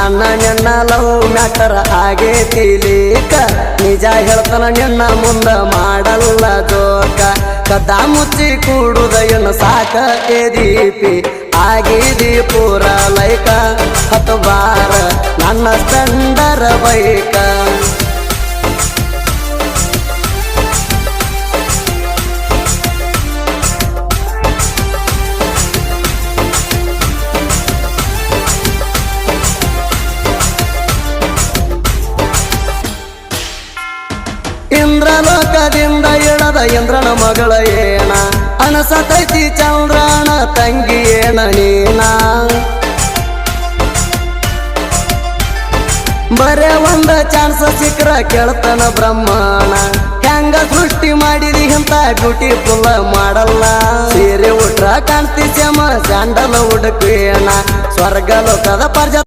ನನ್ನ ನಿನ್ನ love matter ಆಗೇತಿ ಲೀಕ ನಿಜ ಹೇಳ್ತಾನ ನಿನ್ನ ಮುಂದ ಮಾಡಲ್ಲ ಜೋಕ ಕದ್ದ ಮುಚ್ಚಿ ಕೂಡುದ ಏನು ಸಾಕ ಏ ದೀಪಿ ಆಗಿದಿ ಪೂರ ಲೈಕ ಹತ್ತು ಬಾರ ನನ್ನ ಸ್ಪೆಂಡರ್ ಬೈಕ ಇಂದ್ರಲೋಕದಿಂದ ಇಳದ ಇಂದ್ರನ ಮಗಳ ಏನ ಅನಸತೈತಿ ಚಂದ್ರನ ತಂಗಿ ಏನ ನೀನ ಬರೇ ಒಂದ ಚಾನ್ಸ್ ಸಿಕ್ರ ಕೇಳ್ತಾನ ಬ್ರಹ್ಮಣ ಹೆಂಗ ಸೃಷ್ಟಿ ಮಾಡಿದಿ ಇಂತ ಬ್ಯೂಟಿಫುಲ್ ಮಾಡಲ್ಲ ಸೀರೆ ಉಟ್ರ ಕಾಣ್ತಿ ಶ್ಯಾಮ ಸ್ಯಾಂಡಲ್ ಹುಡುಕೇಣ ಸ್ವರ್ಗ ಲೋಕದ ಪರ್ಜ